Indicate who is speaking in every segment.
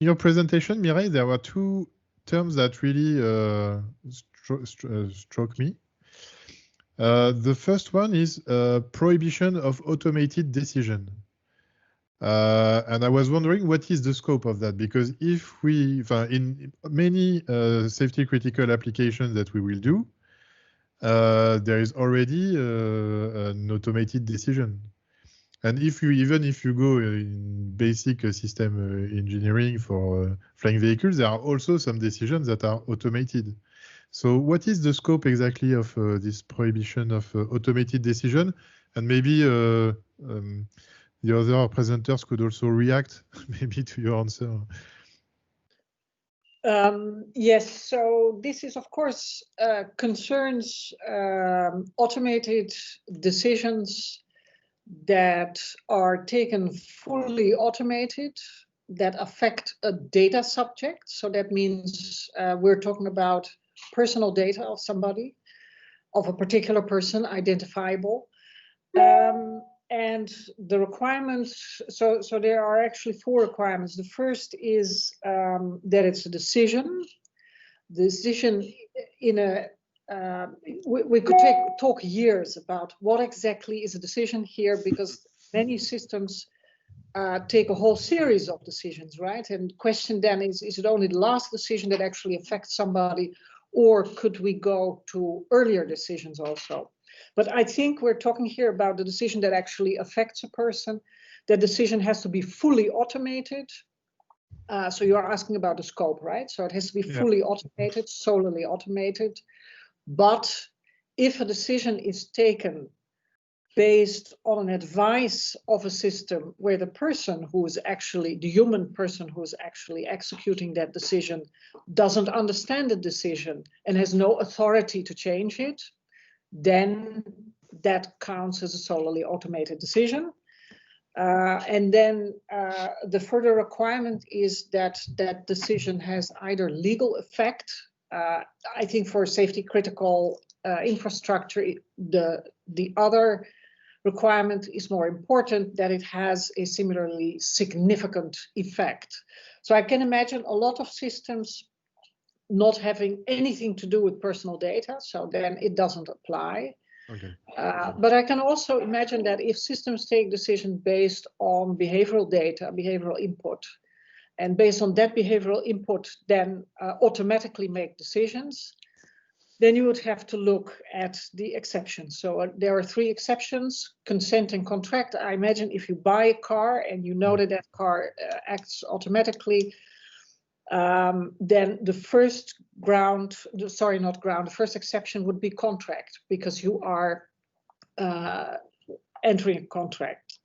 Speaker 1: In your presentation, Mireille, there were two terms that really struck me. The first one is prohibition of automated decision. And I was wondering what is the scope of that? Because if we, in many safety critical applications that we will do, there is already an automated decision. And even if you go in basic system engineering for flying vehicles, there are also some decisions that are automated. So what is the scope exactly of this prohibition of automated decision? And maybe the other presenters could also react maybe to your answer.
Speaker 2: Yes, so this is of course concerns automated decisions that are taken fully automated that affect a data subject. So that means we're talking about personal data of somebody, of a particular person, identifiable. And the requirements, so there are actually 4 requirements. The first is that it's a decision. The decision in a, we could talk years about what exactly is a decision here, because many systems take a whole series of decisions, right? And the question then is it only the last decision that actually affects somebody, or could we go to earlier decisions also? But I think we're talking here about the decision that actually affects a person. That decision has to be fully automated. So you're asking about the scope, right? So it has to be fully automated, solely automated. But if a decision is taken based on an advice of a system where the person who is actually, the human person who is actually executing that decision doesn't understand the decision and has no authority to change it, then that counts as a solely automated decision. And then the further requirement is that that decision has either legal effect. I think for safety critical infrastructure, the other requirement is more important, that it has a similarly significant effect. So I can imagine a lot of systems not having anything to do with personal data, so then it doesn't apply.
Speaker 1: Okay.
Speaker 2: But I can also imagine that if systems take decisions based on behavioral data, behavioral input, and based on that behavioral input then automatically make decisions, then you would have to look at the exceptions. So there are 3 exceptions: consent and contract. I imagine if you buy a car and you know that that car acts automatically, then the first the first exception would be contract, because you are entering a contract.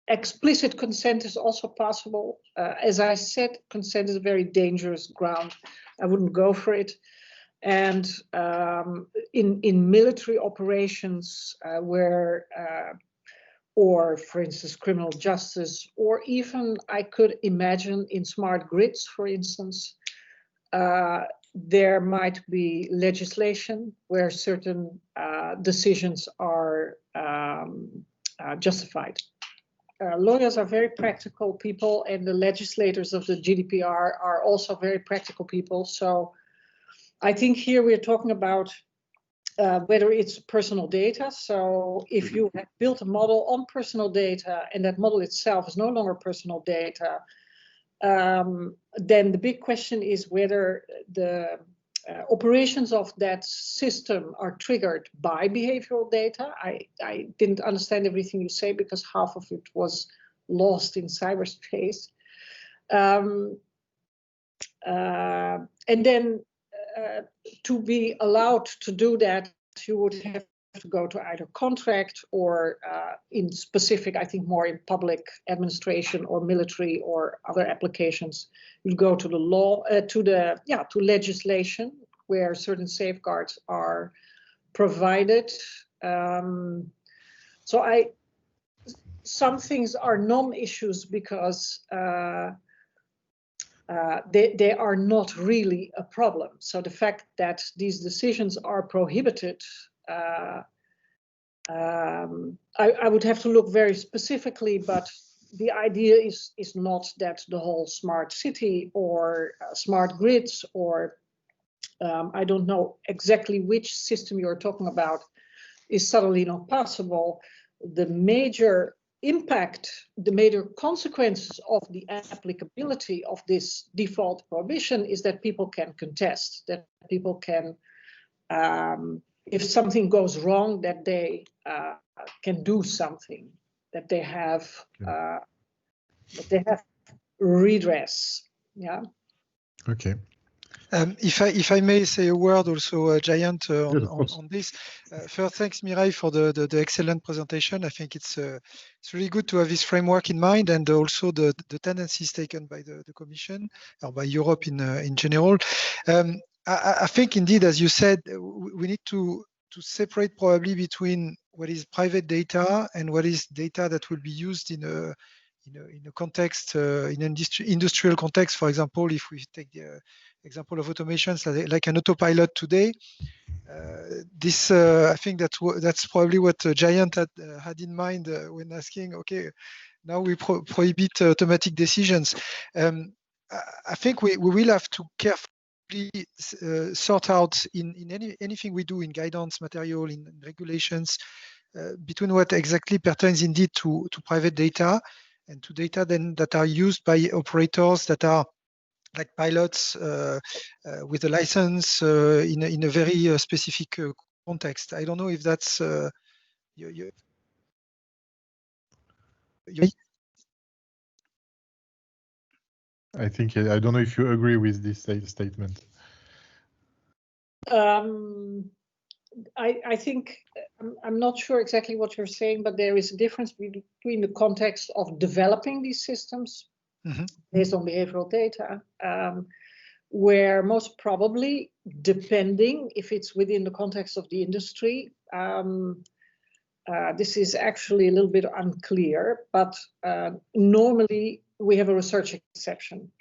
Speaker 2: Explicit consent is also possible. As I said, consent is a very dangerous ground. I wouldn't go for it. And in military operations where or for instance, criminal justice, or even I could imagine in smart grids, for instance, there might be legislation where certain decisions are justified. Lawyers are very practical people, and the legislators of the GDPR are also very practical people. So I think here we're talking about whether it's personal data. So if you have built a model on personal data and that model itself is no longer personal data, then the big question is whether the operations of that system are triggered by behavioral data. I didn't understand everything you say because half of it was lost in cyberspace. And then to be allowed to do that, you would have to go to either contract or in specific, I think more in public administration or military or other applications, you go to the law, to legislation where certain safeguards are provided. So some things are non-issues because they are not really a problem. So the fact that these decisions are prohibited, I would have to look very specifically, but the idea is not that the whole smart city or smart grids or I don't know exactly which system you're talking about is suddenly not possible. The major impact, the major consequences of the applicability of this default prohibition is that people can contest, that people can, if something goes wrong, that they can do something, that they have redress. Yeah.
Speaker 1: Okay.
Speaker 3: If I may say a word also, Jayant, on this. First, thanks Mireille for the excellent presentation. I think it's really good to have this framework in mind, and also the tendencies taken by the Commission or by Europe in general. I think indeed, as you said, we need to separate probably between what is private data and what is data that will be used in a context, in an industrial context. For example, if we take the example of automations like an autopilot today, I think that's probably what Jayant had in mind when asking, okay, now we prohibit automatic decisions. I think we will have to carefully sort out in anything we do in guidance material, in regulations, between what exactly pertains indeed to private data and to data then that are used by operators that are like pilots with a license in a very specific context. I don't know if that's
Speaker 1: I think I don't know if you agree with this statement.
Speaker 2: I think I'm not sure exactly what you're saying, but there is a difference between the context of developing these systems based on behavioral data, where most probably, depending if it's within the context of the industry, this is actually a little bit unclear, but normally we have a research exception.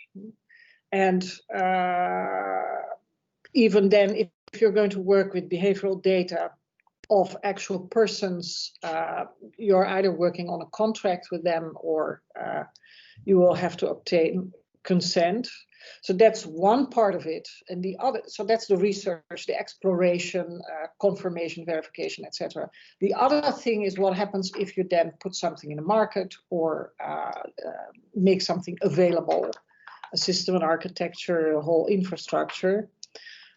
Speaker 2: And even then, if you're going to work with behavioral data of actual persons, you're either working on a contract with them or you will have to obtain consent. So that's one part of it. And the other, so that's the research, the exploration, confirmation, verification, etc. The other thing is what happens if you then put something in the market or make something available, a system, an architecture, a whole infrastructure.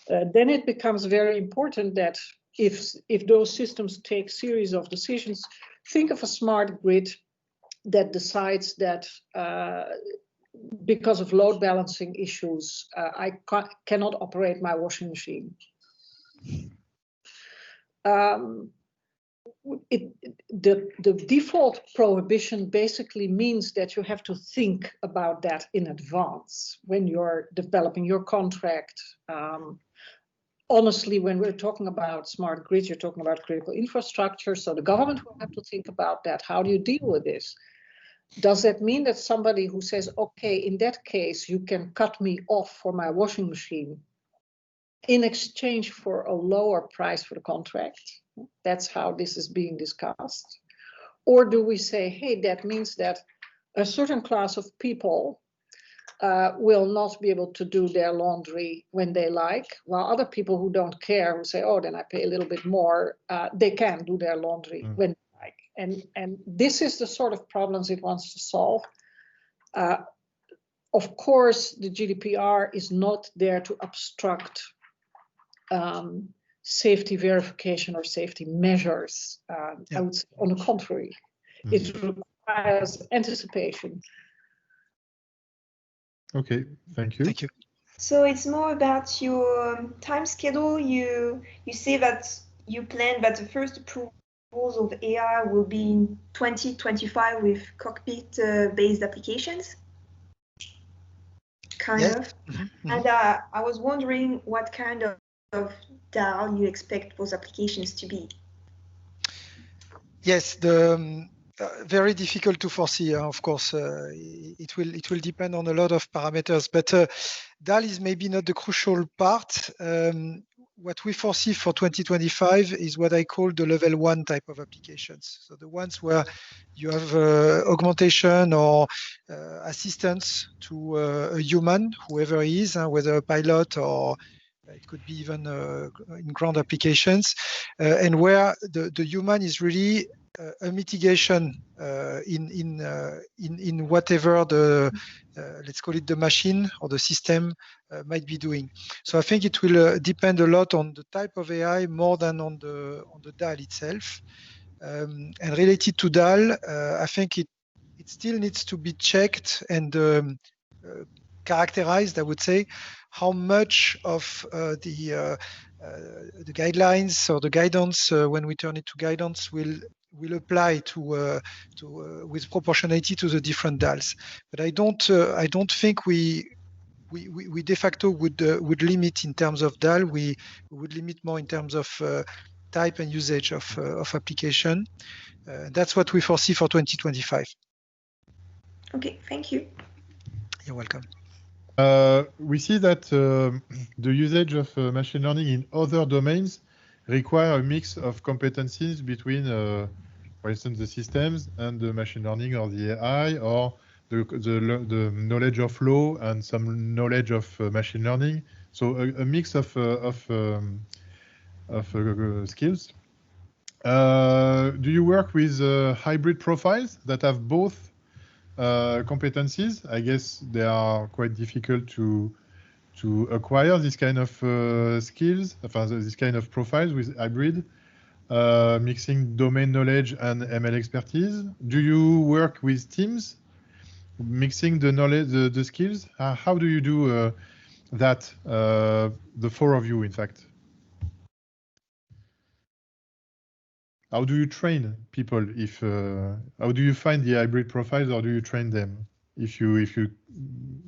Speaker 2: Then it becomes very important that if those systems take series of decisions, think of a smart grid that decides that because of load balancing issues, I cannot operate my washing machine. The default prohibition basically means that you have to think about that in advance when you're developing your contract. Honestly, when we're talking about smart grids, you're talking about critical infrastructure. So the government will have to think about that. How do you deal with this? Does that mean that somebody who says, okay, in that case, you can cut me off for my washing machine in exchange for a lower price for the contract? That's how this is being discussed. Or do we say, hey, that means that a certain class of people will not be able to do their laundry when they like, while other people who don't care, who say, oh, then I pay a little bit more, they can do their laundry when they like. And this is the sort of problems it wants to solve. Of course, the GDPR is not there to obstruct safety verification or safety measures. I would say on the contrary, it requires anticipation.
Speaker 1: Okay, thank you.
Speaker 3: Thank you.
Speaker 4: So it's more about your time schedule. You say that you plan that the first approvals of AI will be in 2025 with cockpit-based applications, kind of. And I was wondering what kind of DAO you expect those applications to be.
Speaker 3: Yes, very difficult to foresee. Of course, it will depend on a lot of parameters, but DAL is maybe not the crucial part. what we foresee for 2025 is what I call the level 1 type of applications. So the ones where you have augmentation or assistance to a human, whoever he is, whether a pilot or it could be even in ground applications, and where the human is really a mitigation in whatever the let's call it the machine or the system might be doing. So I think it will depend a lot on the type of AI more than on the DAL itself. And related to DAL, I think it still needs to be checked and characterized, I would say, how much of the guidelines or the guidance, when we turn it to guidance, will apply to with proportionality to the different DALs. But I don't think we de facto would limit in terms of DAL. We would limit more in terms of type and usage of application. That's what we foresee for 2025.
Speaker 4: Okay, thank you.
Speaker 3: You're welcome.
Speaker 1: We see that the usage of machine learning in other domains require a mix of competencies between, for instance, the systems and the machine learning or the AI, or the knowledge of law and some knowledge of machine learning. So a mix of skills. Do you work with hybrid profiles that have both competencies? I guess they are quite difficult to acquire this kind of skills, this kind of profiles with hybrid, mixing domain knowledge and ML expertise. Do you work with teams, mixing the knowledge, the skills? How do you do that, the four of you, in fact? How do you train people? How do you find the hybrid profiles, or do you train them if you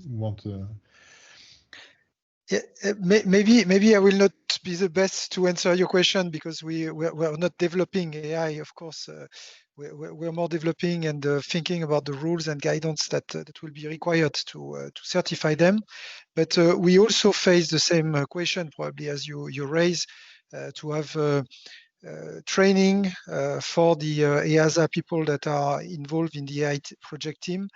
Speaker 1: want?
Speaker 3: Yeah, maybe I will not be the best to answer your question, because we're not developing AI, of course. We're more developing and thinking about the rules and guidance that will be required to certify them. But we also face the same question, probably as you raise, to have training for the EASA people that are involved in the AI project team,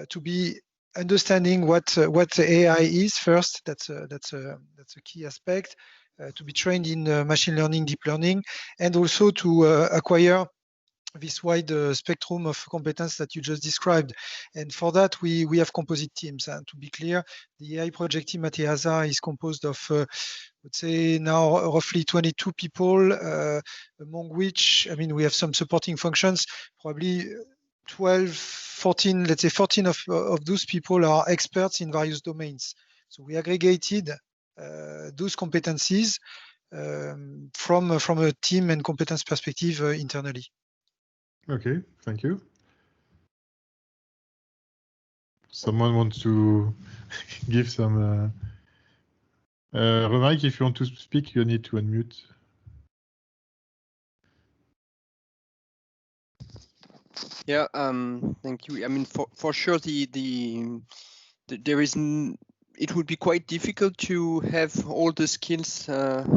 Speaker 3: to be understanding what the AI is first. That's a key aspect. To be trained in machine learning, deep learning, and also to acquire this wide spectrum of competence that you just described. And for that, we have composite teams. And to be clear, the AI project team at EASA is composed of, let's say now roughly 22 people, among which, I mean, we have some supporting functions, probably 12, 14, let's say 14 of those people are experts in various domains. So we aggregated those competencies from a team and competence perspective internally.
Speaker 1: Okay, thank you. Someone wants to give some... Romaric, if you want to speak, you need to unmute.
Speaker 5: Yeah, thank you. I mean, for sure, there is it would be quite difficult to have all the skills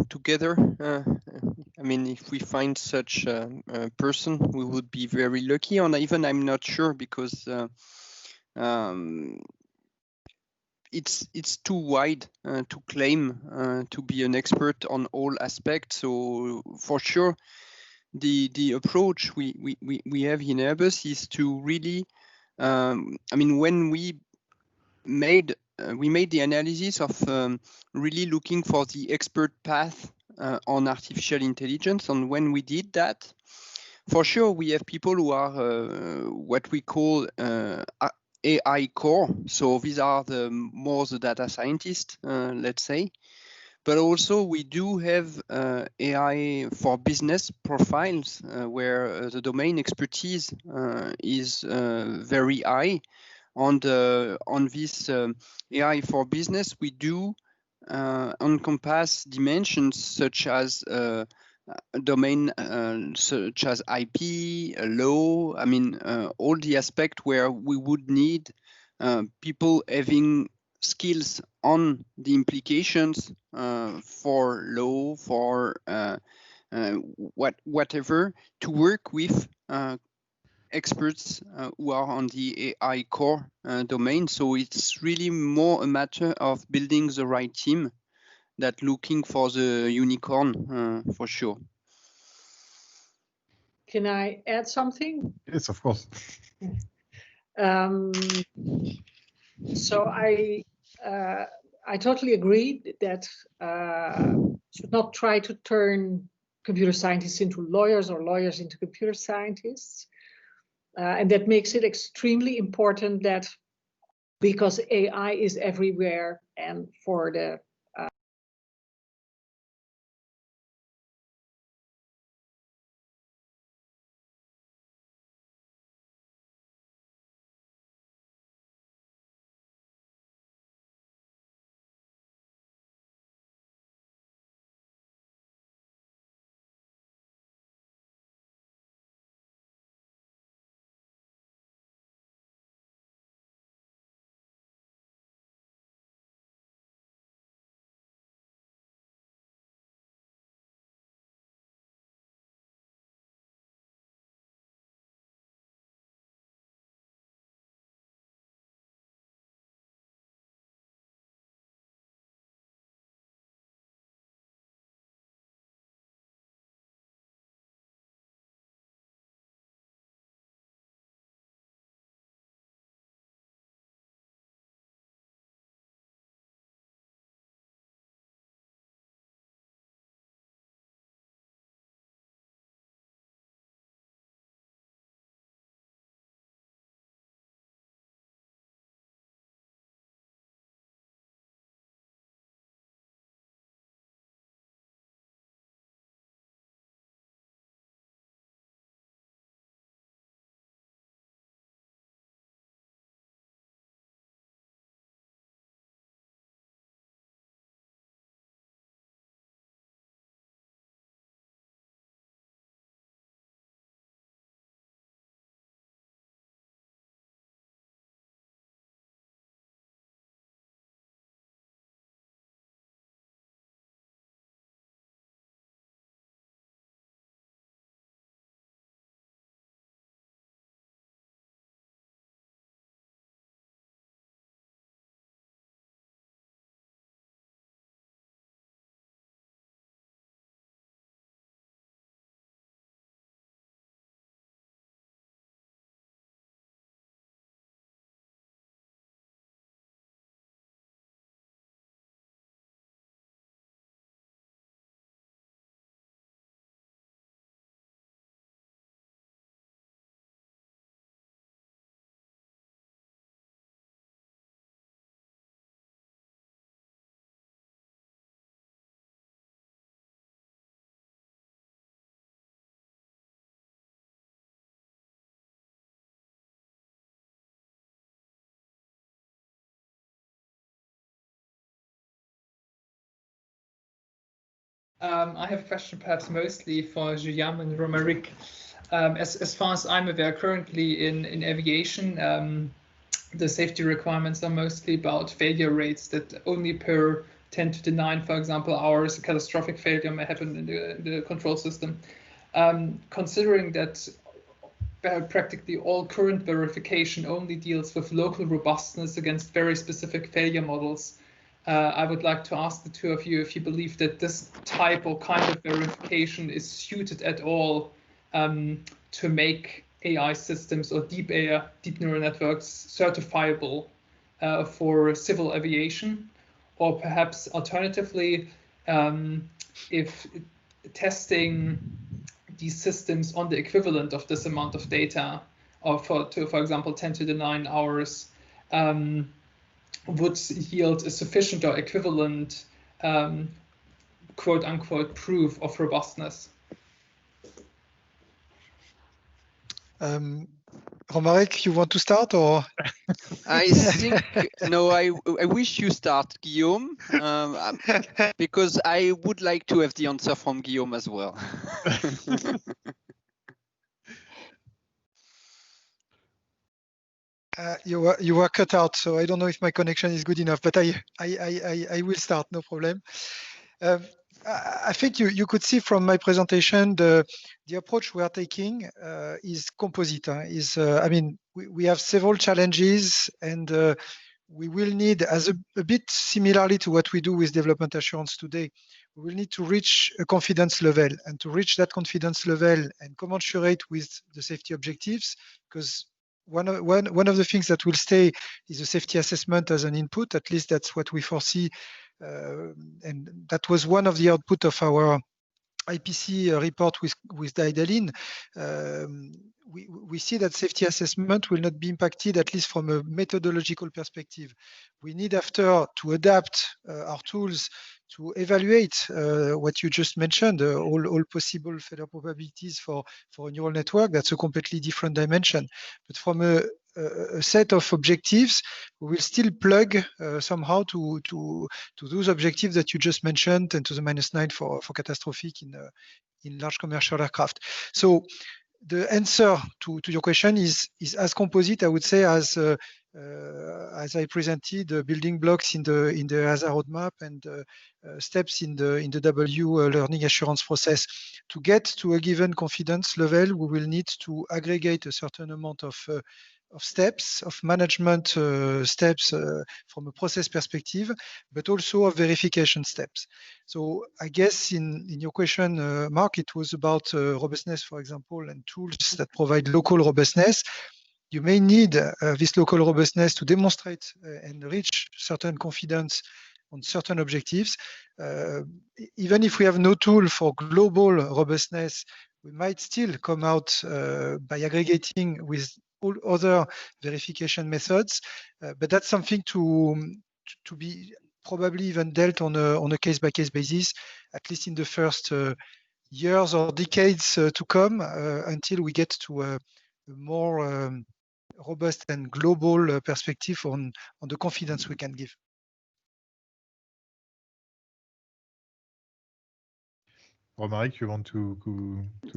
Speaker 5: together. I mean, if we find such a person, we would be very lucky. And even I'm not sure, because it's too wide to claim to be an expert on all aspects. So for sure, the approach we have in Airbus is to really, I mean, when we made the analysis of really looking for the expert path on artificial intelligence, and when we did that, for sure we have people who are what we call AI core. So these are more the data scientists, let's say. But also we do have AI for business profiles where the domain expertise is very high. On this AI for business, we do encompass dimensions such as domain, such as IP, law. I mean, all the aspects where we would need people having skills on the implications for law, for whatever, to work with experts who are on the AI core domain. So it's really more a matter of building the right team than looking for the unicorn, for sure.
Speaker 2: Can I add something?
Speaker 1: Yes, of course.
Speaker 2: So I totally agree that should not try to turn computer scientists into lawyers or lawyers into computer scientists. And that makes it extremely important that, because AI is everywhere, and for the
Speaker 6: I have a question perhaps mostly for Guillaume and Romaric. As far as I'm aware, currently in aviation, the safety requirements are mostly about failure rates, that only per 10 to the 9, for example, hours, a catastrophic failure may happen in the control system. Considering that practically all current verification only deals with local robustness against very specific failure models, I would like to ask the two of you if you believe that this type or kind of verification is suited at all to make AI systems or deep neural networks certifiable for civil aviation, or perhaps alternatively, if testing these systems on the equivalent of this amount of data, or for example 10 to the 9 hours, would yield a sufficient or equivalent quote unquote proof of robustness.
Speaker 3: Romaric, you want to start, or?
Speaker 5: I think, no, I wish you start, Guillaume, because I would like to have the answer from Guillaume as well.
Speaker 3: You were cut out, so I don't know if my connection is good enough, but I will start, no problem. I think you could see from my presentation the approach we are taking is composite. I mean, we have several challenges, and we will need, as a bit similarly to what we do with development assurance today, we will need to reach a confidence level, and to reach that confidence level and commensurate with the safety objectives, because one of the things that will stay is a safety assessment as an input. At least that's what we foresee, and that was one of the output of our IPC report with Daedalin. We see that safety assessment will not be impacted, at least from a methodological perspective. We need after to adapt our tools to evaluate what you just mentioned, all possible failure probabilities for a neural network. That's a completely different dimension. But from a set of objectives, we will still plug somehow to those objectives that you just mentioned, and to the -9 for catastrophic in large commercial aircraft. So the answer to your question is as composite, I would say, as I presented, building blocks in the EASA roadmap, and steps in the W learning assurance process. To get to a given confidence level, we will need to aggregate a certain amount of steps, of management steps from a process perspective, but also of verification steps. So I guess in your question, Mark, it was about robustness, for example, and tools that provide local robustness. You may need this local robustness to demonstrate and reach certain confidence on certain objectives. Even if we have no tool for global robustness, we might still come out by aggregating with all other verification methods, but that's something to be probably even dealt on a case-by-case basis, at least in the first years or decades to come, until we get to a more robust and global perspective on the confidence we can give.
Speaker 1: Romaric, you want to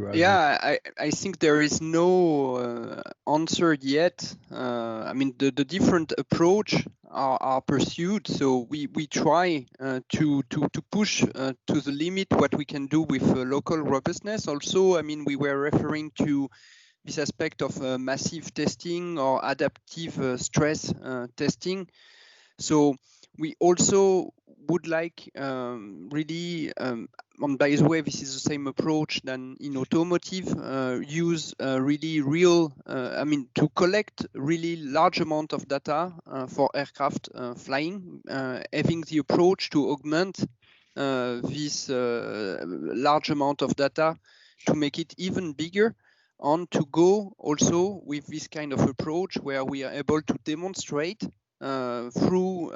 Speaker 1: add?
Speaker 5: Yeah, I think there is no answer yet. I mean, the different approach are pursued. So we try to push to the limit what we can do with local robustness. Also, I mean, we were referring to this aspect of massive testing or adaptive stress testing. So we also would like really, by the way, this is the same approach than in automotive, use really real, I mean, to collect really large amount of data for aircraft flying, having the approach to augment this large amount of data to make it even bigger, and to go also with this kind of approach where we are able to demonstrate through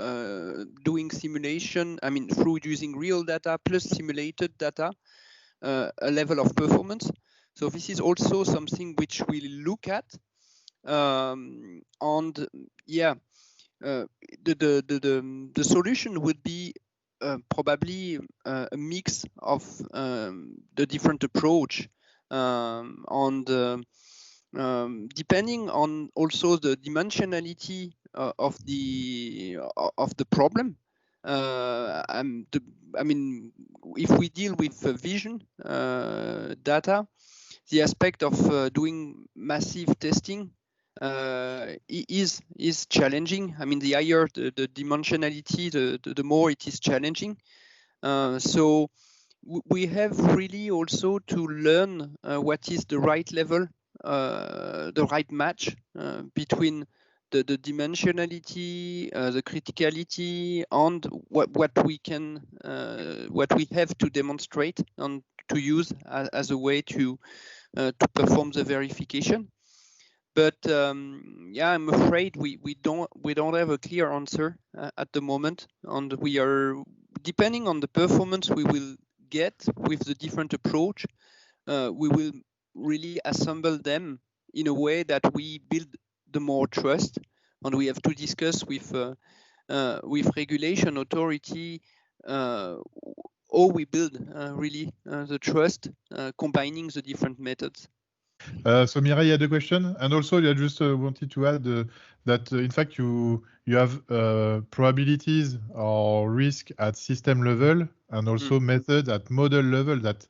Speaker 5: doing simulation, I mean, through using real data plus simulated data, a level of performance. So this is also something which we look at, and yeah, the solution would be probably a mix of the different approach, and depending on also the dimensionality of the problem. I mean, if we deal with vision data, the aspect of doing massive testing is challenging. I mean, the higher the dimensionality, the more it is challenging. So we have really also to learn what is the right level, the right match between the dimensionality, the criticality, and what we have to demonstrate and to use as a way to perform the verification. But yeah, I'm afraid we don't have a clear answer at the moment, and we are depending on the performance we will get with the different approach. We will really assemble them in a way that we build the more trust, and we have to discuss with regulation authority how we build really the trust, combining the different methods.
Speaker 1: So Mireille had a question, and also I just wanted to add that in fact you have probabilities or risk at system level, and also method at model level that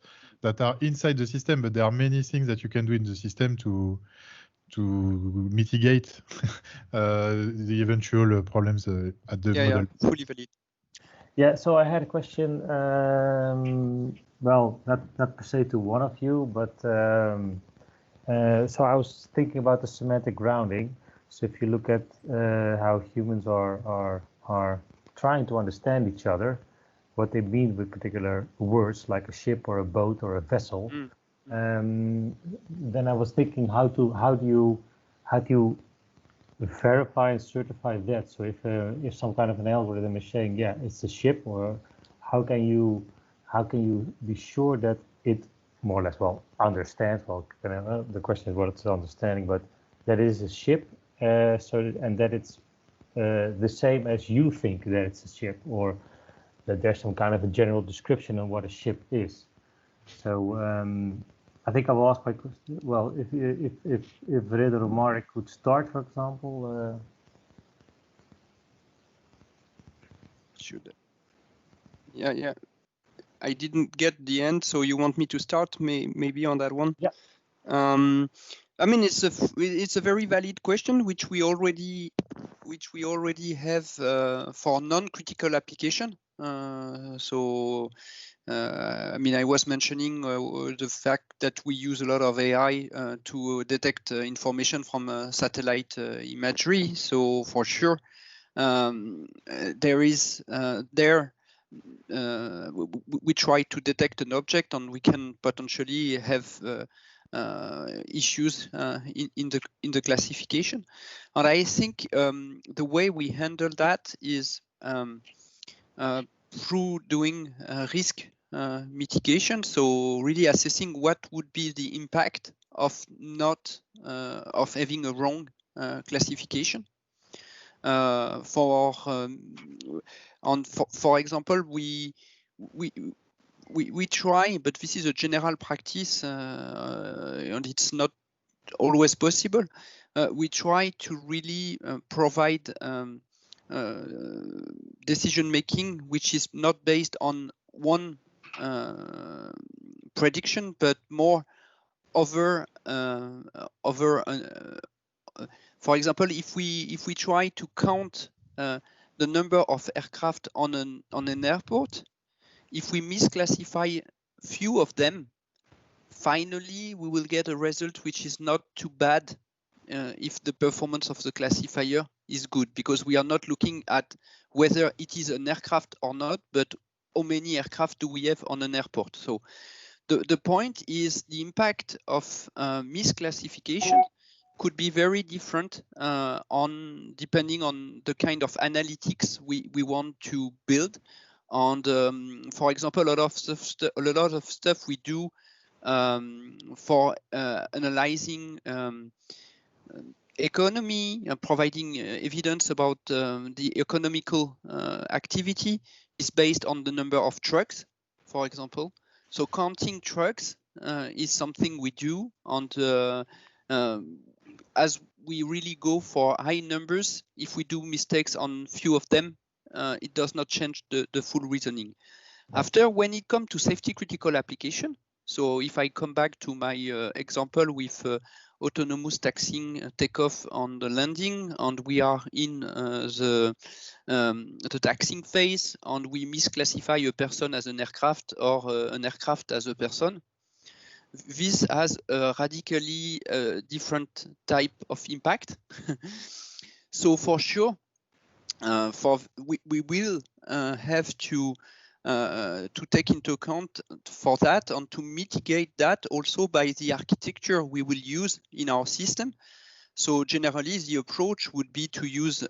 Speaker 1: are inside the system, but there are many things that you can do in the system to mitigate the eventual problems at the model.
Speaker 5: Yeah, fully valid.
Speaker 7: Yeah, so I had a question. Well, not per se to one of you, but so I was thinking about the semantic grounding. So if you look at how humans are trying to understand each other, what they mean with particular words like a ship or a boat or a vessel, then I was thinking how do you verify and certify that? So if some kind of an algorithm is saying, yeah, it's a ship, or how can you be sure that it more or less understands? Well, the question is what it's understanding, but that it is a ship, and that it's the same as you think that it's a ship, or that there's some kind of a general description on what a ship is. So I think I'll ask my question. Well, if Redon or Romaric could start, for example.
Speaker 5: Should. Yeah. I didn't get the end, so you want me to start maybe on that one?
Speaker 7: Yeah.
Speaker 5: I mean, it's a very valid question, which we already have for non-critical application. I mean, I was mentioning the fact that we use a lot of AI to detect information from satellite imagery. So for sure, we try to detect an object, and we can potentially have issues in the classification. And I think the way we handle that is through doing risk mitigation. So really assessing what would be the impact of of having a wrong classification. For example, we try, but this is a general practice, and it's not always possible. We try to really provide decision making which is not based on one prediction, but more over. For example, if we try to count the number of aircraft on an airport, if we misclassify few of them, finally we will get a result which is not too bad if the performance of the classifier is good, because we are not looking at whether it is an aircraft or not, but how many aircraft do we have on an airport. So the point is the impact of misclassification could be very different depending on the kind of analytics we want to build. And for example, a lot of stuff we do for analyzing economy, providing evidence about the economical activity is based on the number of trucks, for example. So counting trucks is something we do, and as we really go for high numbers, if we do mistakes on few of them, it does not change the full reasoning. After, when it comes to safety critical application, so if I come back to my example with autonomous taxiing takeoff on the landing, and we are in the taxiing phase, and we misclassify a person as an aircraft or an aircraft as a person, this has a radically different type of impact. So for sure, we will have to take into account for that, and to mitigate that also by the architecture we will use in our system. So generally, the approach would be to use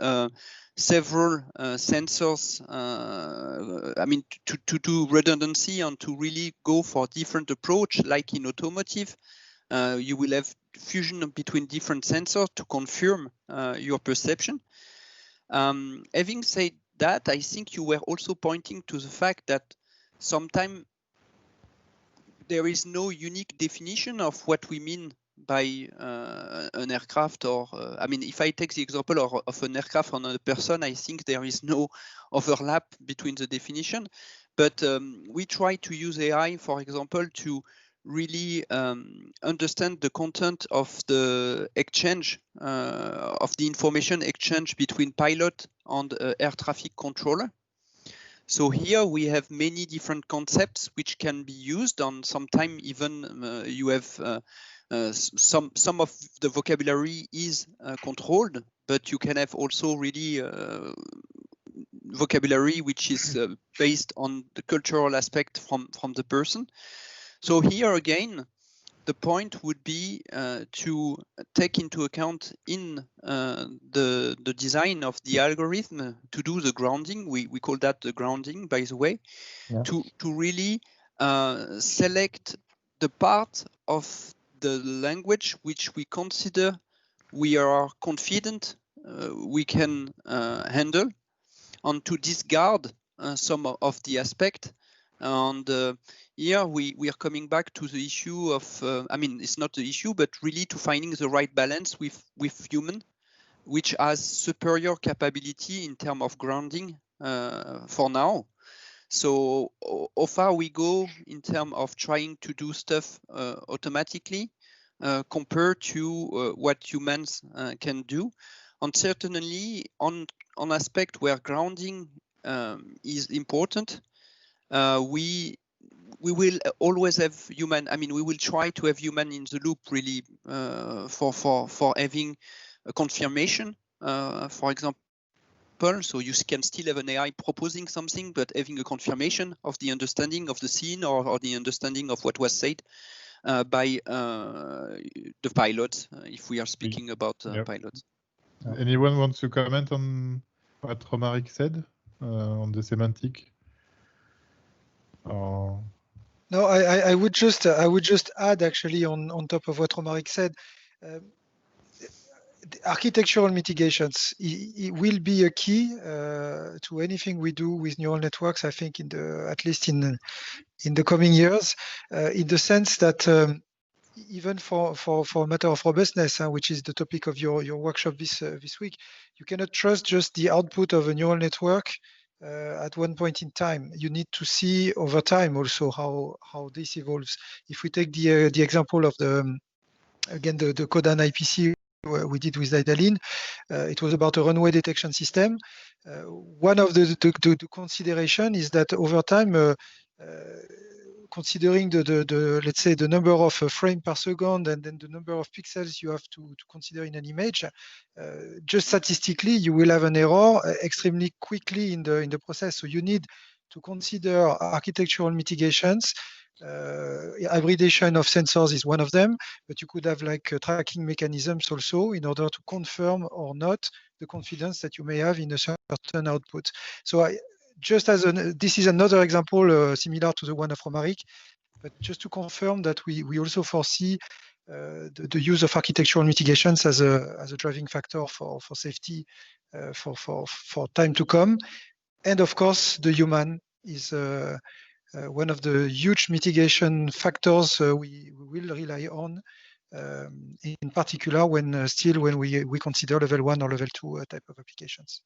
Speaker 5: several sensors, I mean, to do redundancy and to really go for different approach, like in automotive. You will have fusion between different sensors to confirm your perception. Having said that, I think you were also pointing to the fact that sometimes there is no unique definition of what we mean by an aircraft, or I mean, if I take the example of an aircraft and a person, I think there is no overlap between the definition. But we try to use AI, for example, to really understand the content of the exchange, of the information exchange between pilot and air traffic controller. So here we have many different concepts which can be used, and sometimes even you have some of the vocabulary is controlled, but you can have also really vocabulary which is based on the cultural aspect from the person. So here again, the point would be to take into account in the design of the algorithm to do the grounding. We call that the grounding, by the way, yeah. to really select the part of the language which we consider we are confident we can handle, and to discard some of the aspect. And here we are coming back to the issue of, I mean, it's not the issue, but really to finding the right balance with human, which has superior capability in terms of grounding for now. So how far we go in terms of trying to do stuff automatically compared to what humans can do. And certainly on aspect where grounding is important, we will always have human. I mean, we will try to have human in the loop, really, for having a confirmation, for example. So you can still have an AI proposing something, but having a confirmation of the understanding of the scene or the understanding of what was said by the pilot, if we are speaking about pilots.
Speaker 1: Anyone wants to comment on what Romaric said on the semantic?
Speaker 3: No, I would just add actually on top of what Romaric said. Architectural mitigations it will be a key to anything we do with neural networks, I think, at least in the coming years, in the sense that even for a matter of robustness, which is the topic of your workshop this week, you cannot trust just the output of a neural network at one point in time. You need to see over time also how this evolves. If we take the example of the Codan IPC we did with Idaline, it was about a runway detection system. One of the consideration is that over time, considering the let's say the number of frames per second and then the number of pixels you have to consider in an image, just statistically you will have an error extremely quickly in the process. So you need to consider architectural mitigations. Hybridation of sensors is one of them, but you could have like tracking mechanisms also in order to confirm or not the confidence that you may have in a certain output. So this is another example similar to the one of Romaric, but just to confirm that we also foresee the use of architectural mitigations as a driving factor for safety for time to come. And of course, the human is one of the huge mitigation factors we will rely on, in particular when we consider level 1 or level 2 type of applications.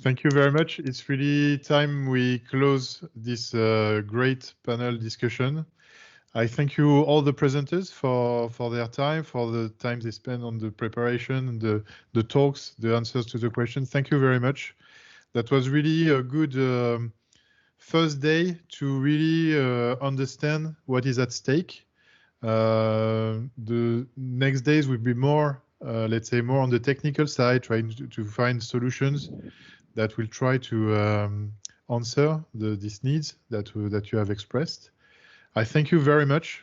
Speaker 1: Thank you very much. It's really time we close this great panel discussion. I thank you all the presenters for their time, for the time they spent on the preparation, the talks, the answers to the questions. Thank you very much. That was really a good first day to really understand what is at stake. The next days will be more, let's say, more on the technical side, trying to find solutions that will try to answer these needs that you have expressed. I thank you very much